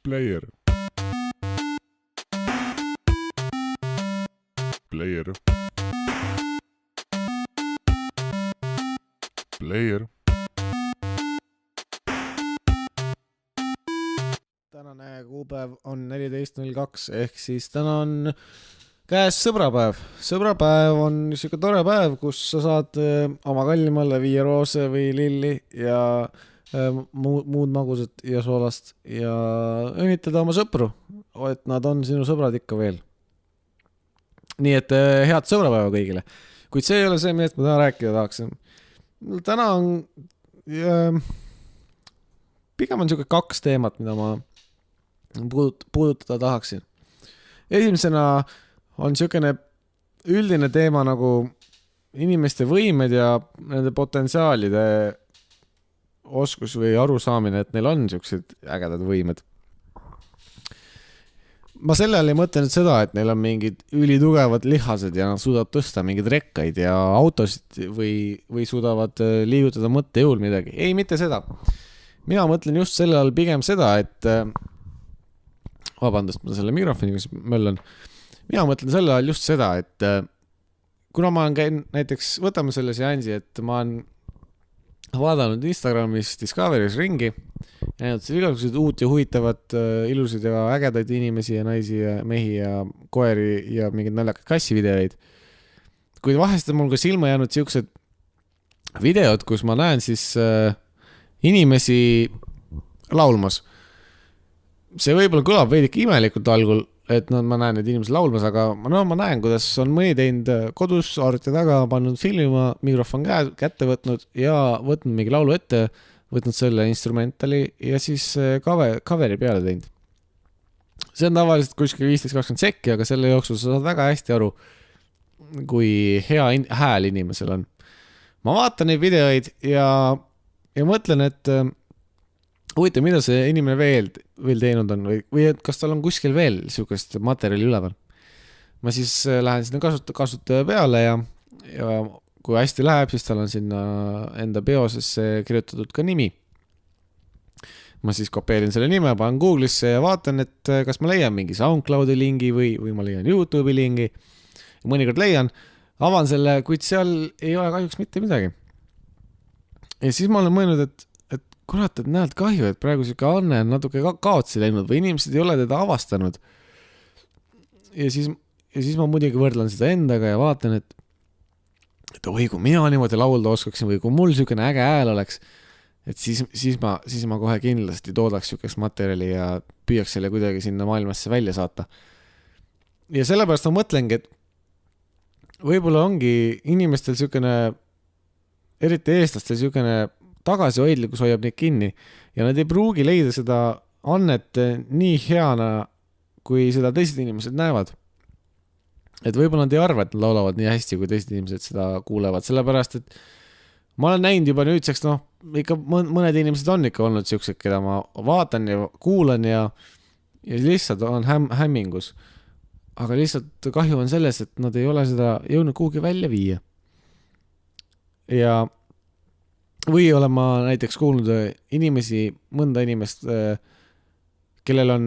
Player. Player. Player. Tänane kuupäev on 14.02 ehk siis täna on käes sõbrapäev. Sõbrapäev on niisugune tore päev, kus sa saad oma kallimale viia roose või lilli ja muud magusat ja soolast ja õnnitleda oma sõpru, et nad on sinu sõbrad ikka veel. Nii et head sõbrapäeva kõigile. Kuid see ei ole see, millest ma täna rääkida tahaksin. Täna on pigem on niisugune 2 teemat, mida ma puudutada tahaksin. Esimesena on niisugune üldine teema nagu inimeste võimed ja nende potentsiaalide oskus või arusaamine, et neil on niisugused ägedad võimed. Ma selle all ei mõtle nüüd seda, et neil on mingid ülitugevad lihased ja nad suudavad tõsta mingeid rekkaid ja autosid või suudavad liigutada mõttejõul midagi. Ei, mitte seda. Mina mõtlen just selle all pigem seda, et vabandust, ma selle mikrofoniga möllan. Mina mõtlen selle all just seda, et kuna ma olen käinud näiteks, võtame selle seansi, et ma olen vaadanud Instagramis Discovery's ringi ja näinud seal igasugused uut ja huvitavat, ilusid ja ägedaid inimesi ja naisi ja mehi ja koeri ja mingid naljakaid kassivideoid. Kuid vahest on mul ka silma jäänud siuksed videod, kus ma näen siis inimesi laulmas. See võib-olla kõlab veidike imelikult algul, et ma näen need inimesed laulmas, aga ma näen, kuidas on mõni teinud kodus arvuti taga, pannud filmima, mikrofon kätte võtnud ja võtnud mingi laulu ette, võtnud selle instrumentali ja siis coveri peale teinud. See on tavaliselt kuskil 15-20 sekki, aga selle jooksul sa saad väga hästi aru, kui hea hääl inimesel on. Ma vaatan neid videoid ja mõtlen, et huvitav, mida see inimene veel teinud on või et kas tal on kuskil veel niisugust materjali üleval. Ma siis lähen sinna kasutaja peale ja kui hästi läheb, siis tal on sinna enda biosesse kirjutatud ka nimi. Ma siis kopeerin selle nime, panen Google'isse ja vaatan, et kas ma leian mingi SoundCloudi lingi või ma leian YouTube'i lingi. Mõnikord leian, avan selle, kuid seal ei ole kahjuks mitte midagi. Ja siis ma olen mõelnud, et kurat, et näed kahju, et praegu siuke Anne on natuke kaotsi läinud või inimesed ei ole teda avastanud. Ja siis ma muidugi võrdlen seda endaga ja vaatan, et oi, kui mina niimoodi laulda oskaksin või kui mul siukene äge hääl oleks, et siis ma kohe kindlasti toodaks siukest materjali ja püüaks selle kuidagi sinna maailmasse välja saata. Ja sellepärast ma mõtlengi, et võib-olla ongi inimestel siukene, eriti eestlastel siukene tagasihoidlikkus hoiab neid kinni ja nad ei pruugi leida seda annet nii heana, kui seda teised inimesed näevad. Et võib-olla nad ei arva, et nad laulavad nii hästi, kui teised inimesed seda kuulevad, sellepärast, et ma olen näinud juba nüüdseks, ikka mõned inimesed on ikka olnud siuksed, keda ma vaatan ja kuulan ja lihtsalt on hämmingus. Aga lihtsalt kahju on selles, et nad ei ole seda jõudnud kuhugi välja viia. Ja või olen ma näiteks kuulnud mõnda inimest, kellel on,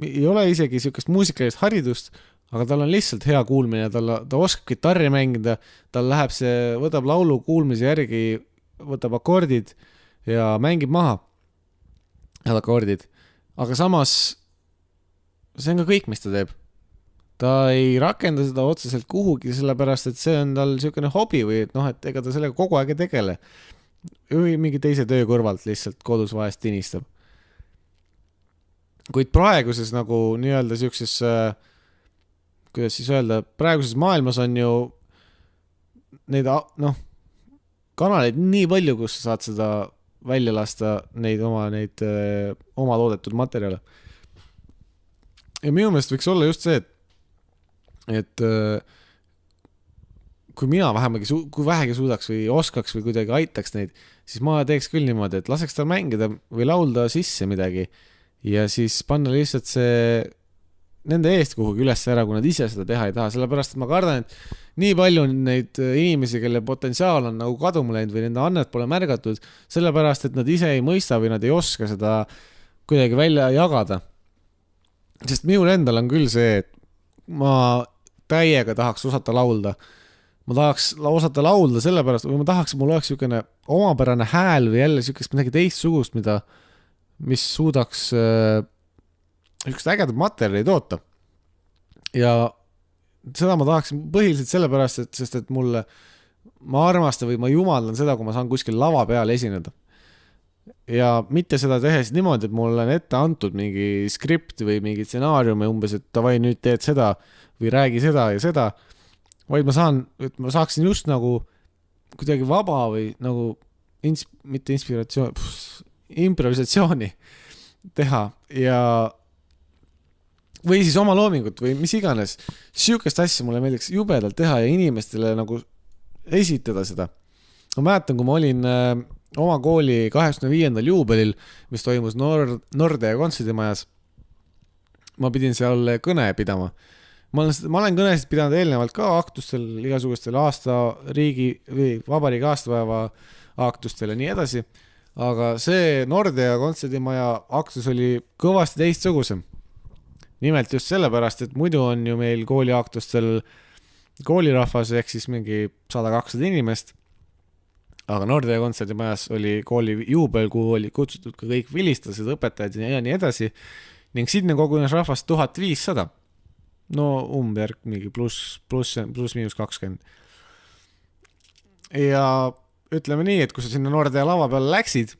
ei ole isegi siukest muusikalist haridust, aga tal on lihtsalt hea kuulmine, ta oskab kitarri mängida, tal läheb võtab laulu kuulmise järgi, võtab akordid ja mängib maha head akordid. Aga samas see on ka kõik, mis ta teeb. Ta ei rakenda seda otseselt kuhugi, sellepärast, et see on tal siukene hobi või et ega ta sellega kogu aeg ei tegele. Või mingi teise töö kõrvalt lihtsalt kodus vahest tinistab. Kuid praeguses nagu nii-öelda siukses, kuidas siis öelda, praeguses maailmas on ju neid kanaleid nii palju, kus sa saad seda välja lasta neid oma toodetud materjale. Ja minu meelest võiks olla just see, et kui mina kui vähegi suudaks või oskaks või kuidagi aitaks neid, siis ma teeks küll niimoodi, et laseks ta mängida või laulda sisse midagi ja siis panna lihtsalt see nende eest kuhugi üles ära, kui nad ise seda teha ei taha, sellepärast, et ma kardan, et nii palju on neid inimesi, kelle potentsiaal on nagu kaduma läinud või nende annet pole märgatud, sellepärast, et nad ise ei mõista või nad ei oska seda kuidagi välja jagada. Sest minul endal on küll see, et ma täiega tahaks osata laulda. Ma tahaks osata laulda sellepärast, või ma tahaks, mul oleks niisugune omapärane hääl või jälle niisugust midagi teistsugust, mis suudaks niisugust ägedat materjali toota. Ja seda ma tahaksin põhiliselt sellepärast, sest et mulle, ma armastan või ma jumaldan seda, kui ma saan kuskil lava peal esineda. Ja mitte seda tehes niimoodi, et mul on ette antud mingi skript või mingi stsenaariumi umbes, et davai, nüüd teed seda või räägi seda ja seda, vaid ma saaksin just nagu kuidagi vaba või nagu mitte inspiratsioon, improvisatsiooni teha ja või siis oma loomingut või mis iganes. Siukest asja mulle meeldiks jubedalt teha ja inimestele nagu esitada seda. Ma mäletan, kui ma olin oma kooli 85. juubelil, mis toimus Nordea kontserdimajas, ma pidin seal kõne pidama. Ma olen kõnesid pidanud eelnevalt ka aktustel, igasugustel riigi või vabariigi aastapäeva aktustel ja nii edasi. Aga see Nordea kontserdimaja aktus oli kõvasti teistsugusem. Nimelt just sellepärast, et muidu on ju meil kooliaktustel koolirahvas ehk siis mingi 100-200 inimest. Aga Nordea kontserdimajas oli kooli juubel, kuhu oli kutsutud ka kõik vilistased, õpetajad ja nii edasi. Ning sinna kogunes rahvast 1500. No umbjärk mingi pluss miinus 20. Ja ütleme nii, et kui sa sinna Nordea lava peale läksid,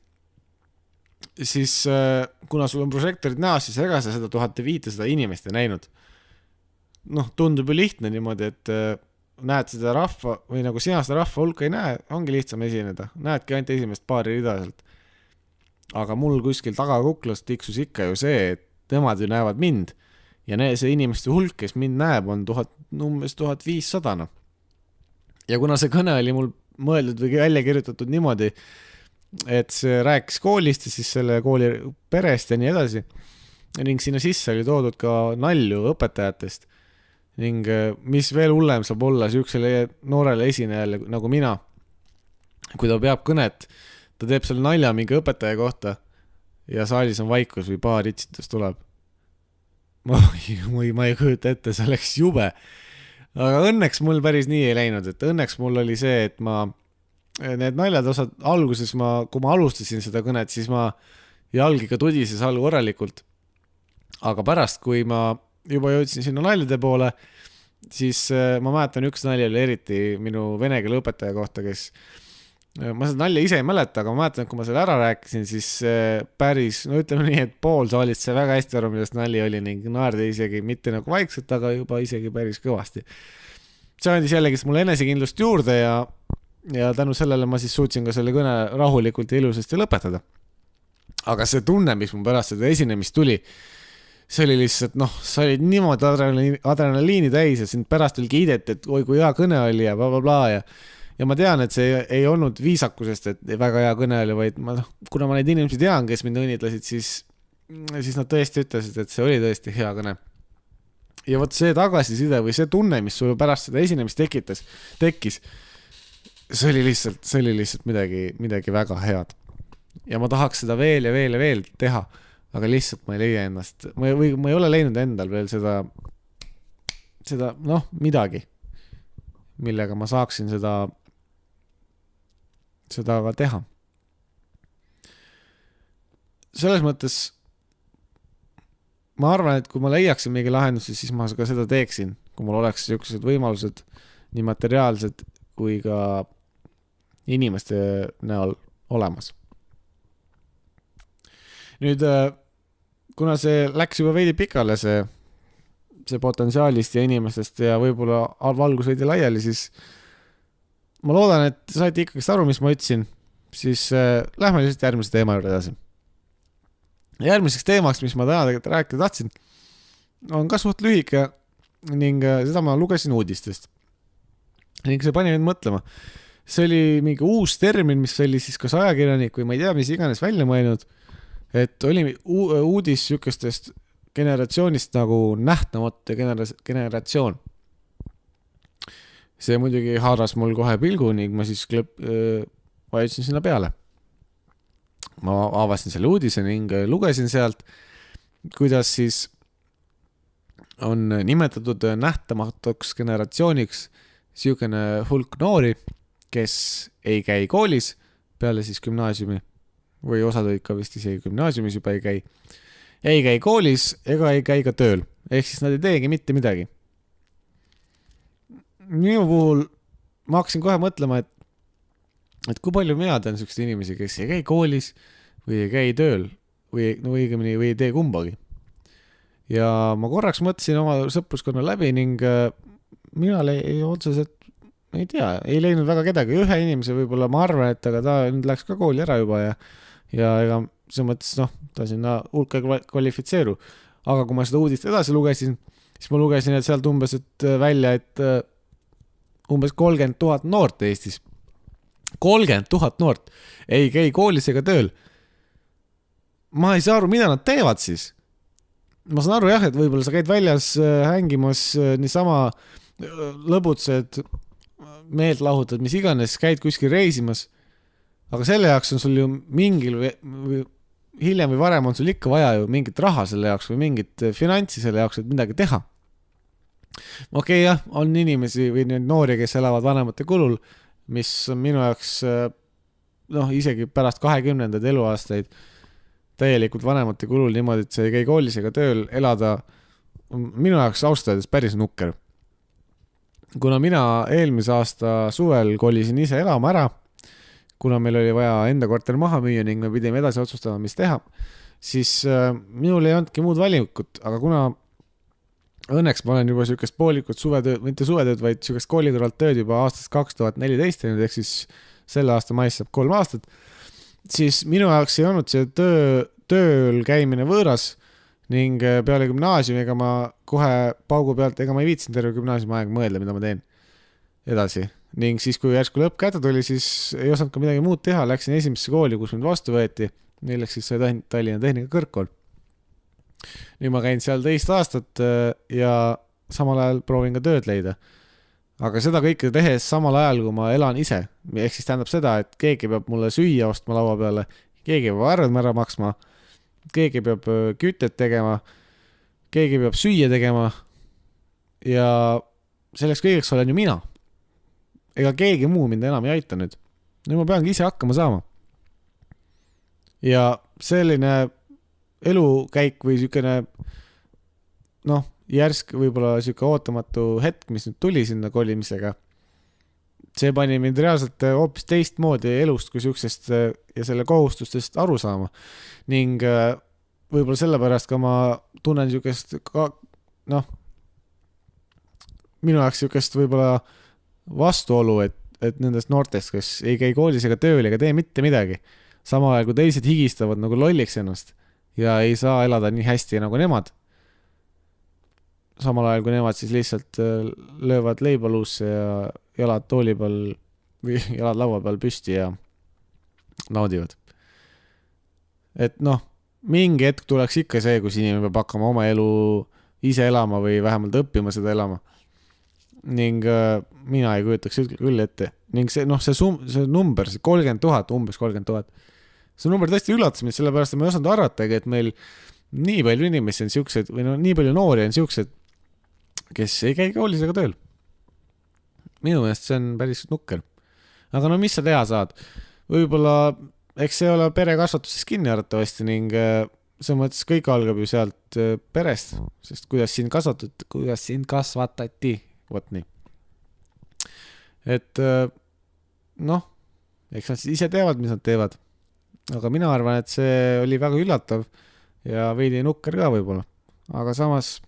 siis kuna sul on prožektorid näos, siis ega sa seda 1500 inimest ei näinud. Noh, tundub ju lihtne niimoodi, et näed seda rahva või nagu sina seda rahva hulka ei näe, ongi lihtsam esineda. Näedki ainult esimest paari ridaselt. Aga mul kuskil tagakuklas tiksus ikka ju see, et nemad ju näevad mind. Ja see inimeste hulk, kes mind näeb, on umbes 1500. Ja kuna see kõne oli mul mõeldud või välja kirjutatud niimoodi, et see rääkis koolist ja siis selle kooli perest ja nii edasi, ning sinna sisse oli toodud ka nalju õpetajatest. Ning mis veel hullem saab olla siuksele noorele esinejale nagu mina, kui ta peab kõnet, ta teeb selle nalja mingi õpetaja kohta ja saalis on vaikus või paar itsitust tuleb. Ma ei kujuta ette, see oleks jube. Aga õnneks mul päris nii ei läinud, et õnneks mul oli see, et need naljad osad alguses kui ma alustasin seda kõnet, siis ma jalg ikka tudises all korralikult. Aga pärast, kui ma juba jõudsin sinna naljade poole, siis ma mäletan üks nalja oli eriti minu vene keele õpetaja kohta, kes ma seda nalja ise ei mäleta, aga ma mäletan, et kui ma selle ära rääkisin, siis päris, no ütleme nii, et pool saalist sai väga hästi aru, millest nali oli ning naerdi isegi mitte nagu vaikselt, aga juba isegi päris kõvasti. See andis jällegi mulle enesekindlust juurde ja tänu sellele ma siis suutsin ka selle kõne rahulikult ja ilusasti lõpetada. Aga see tunne, mis mu pärast seda esinemist tuli, see oli lihtsalt, sa olid niimoodi adrenaliini täis ja sind pärast veel kiideti, et oi kui hea kõne oli ja blablabla ja ma tean, et see ei olnud viisakusest, et väga hea kõne oli, vaid kuna ma neid inimesi tean, kes mind õnnitlesid, siis nad tõesti ütlesid, et see oli tõesti hea kõne. Ja võt see tagasiside või see tunne, mis sulle pärast seda esinemist tekkis, see oli lihtsalt midagi väga head. Ja ma tahaks seda veel ja veel ja veel teha, aga lihtsalt ma ei leia ennast, ma ei ole leidnud endal veel seda midagi, millega ma saaksin seda ka teha. Selles mõttes ma arvan, et kui ma leiaksin mingi lahendusi, siis ma ka seda teeksin, kui mul oleks sellised võimalused nii materiaalsed kui ka inimeste näol olemas. Nüüd, kuna see läks juba veidi pikale, see potentsiaalist ja inimestest ja võib-olla valgus veidi laiali, siis ma loodan, et saite ikkagi aru, mis ma ütlesin, siis lähme lihtsalt järgmise teema juurde edasi. Järgmiseks teemaks, mis ma täna tegelikult rääkida tahtsin, on ka suht lühike ning seda ma lugesin uudistest. Ning see pani mind mõtlema. See oli mingi uus termin, mis oli siis kas ajakirjanik või ma ei tea, mis iganes välja mõelnud, et oli uudis sükestest generatsioonist nagu nähtamatu generatsioon. See muidugi haaras mul kohe pilgu ning ma siis vajutasin sinna peale. ma avasin selle uudise ning lugesin sealt, kuidas siis on nimetatud nähtamatuks generatsiooniks siukene hulk noori, kes ei käi koolis peale siis gümnaasiumi või osad ikka vist isegi gümnaasiumis juba ei käi koolis ega ei käi ka tööl. Ehk siis nad ei teegi mitte midagi. Minu puhul ma hakkasin kohe mõtlema, et kui palju mina tean selliseid inimesi, kes ei käi koolis või ei käi tööl või õigemini või ei tee kumbagi. Ja ma korraks mõtlesin oma sõpruskonna läbi ning mina ei otseselt, ei tea, ei leidnud väga kedagi. Ühe inimese võib-olla ma arvan, et aga ta nüüd läks ka kooli ära juba ja ega see mõttes, ta sinna hulka kvalifitseeru. Aga kui ma seda uudist edasi lugesin, siis ma lugesin, et sealt umbes välja, et umbes 30 000 noort Eestis. 30 000 noort ei käi koolis ega tööl. Ma ei saa aru, mida nad teevad siis. Ma saan aru jah, et võib-olla sa käid väljas hängimas niisama lõbutsed, meelt lahutad, mis iganes, käid kuskil reisimas. Aga selle jaoks on sul ju mingil või hiljem või varem on sul ikka vaja ju mingit raha selle jaoks või mingit finantsi selle jaoks, et midagi teha. Okei, jah, on inimesi või noori, kes elavad vanemate kulul, mis on minu jaoks isegi pärast 20. eluaastaid täielikult vanemate kulul niimoodi, et see ei käi koolis ega tööl elada minu jaoks austades päris nukker. Kuna mina eelmise aasta suvel kolisin ise elama ära, kuna meil oli vaja enda korter maha müüa ning me pidime edasi otsustama, mis teha, siis minul ei olnudki muud valikut, aga kuna õnneks ma olen juba siukest poolikut suvetööd, mitte suvetööd, vaid siukest kooliturvalt tööd juba aastast 2014, ehk siis selle aasta mais saab 3 aastat, siis minu jaoks ei olnud see tööl käimine võõras ning peale gümnaasiumi ega ma kohe paugu pealt, ega ma ei viitsinud terve gümnaasiumi aeg mõelda, mida ma teen edasi. Ning siis, kui järsku lõpp kätte tuli, siis ei osanud ka midagi muud teha, läksin esimesse kooli, kus mind vastu võeti, neileks siis sai Tallinna Tehnika kõrgkool. Nüüd ma käin seal 2 aastat ja samal ajal proovin ka tööd leida. Aga seda kõike tehes samal ajal, kui ma elan ise. Ehk siis tähendab seda, et keegi peab mulle süüa ostma laua peale, keegi peab arved ära maksma, keegi peab kütet tegema, keegi peab süüa tegema ja selleks kõigeks olen ju mina. Ega keegi muu mind enam ei aita nüüd. Nüüd ma peangi ise hakkama saama. Ja selline elukäik või siukene järsk võib-olla siuke ootamatu hetk, mis nüüd tuli sinna kolimisega, see pani mind reaalselt hoopis teistmoodi elust kui siuksest ja selle kohustustest aru saama. Ning võib-olla sellepärast ka ma tunnen siukest minu jaoks siukest võib-olla vastuolu, et nendest noortest, kes ei käi koolis ega tööl ega tee mitte midagi, samal ajal kui teised higistavad nagu lolliks ennast ja ei saa elada nii hästi nagu nemad. Samal ajal kui nemad siis lihtsalt löövad leiba luusse ja jalad tooli peal või jalad laua peal püsti ja naudivad. Et mingi hetk tuleks ikka see, kus inimene peab hakkama oma elu ise elama või vähemalt õppima seda elama. Ning mina ei kujutaks küll ette. Ning see number, see 30 000, umbes 30 000, see number tõesti üllatas mind, sellepärast et ma ei osanud arvatagi, et meil nii palju inimesi on siuksed, või nii palju noori on siuksed, kes ei käi koolis ega tööl. Minu meelest see on päris nukker. Aga mis sa teha saad? Võib-olla, eks see ole pere kasvatuses kinni arvatavasti ning see mõttes kõik algab ju sealt perest, sest kuidas sind kasvatati, vot nii. Et eks nad ise teevad, mis nad teevad. Aga mina arvan, et see oli väga üllatav ja veidi nukker ka võib-olla. Aga samas,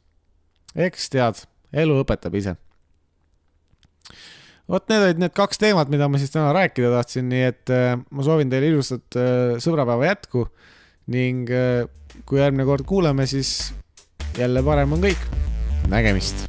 eks tead, elu õpetab ise. Vot need olid need 2 teemat, mida ma siis täna rääkida tahtsin, nii et ma soovin teile ilustat sõbrapäeva jätku ning kui järgmine kord kuuleme, siis jälle parem on kõik. Nägemist!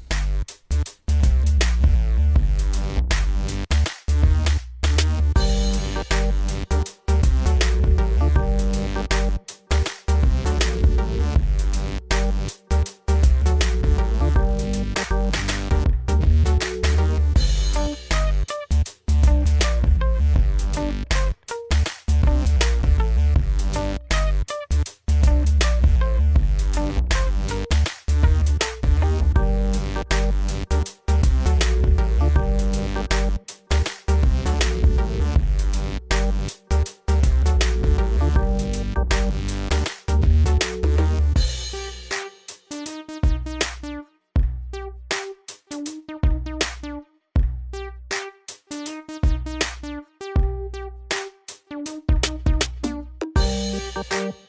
Thank you.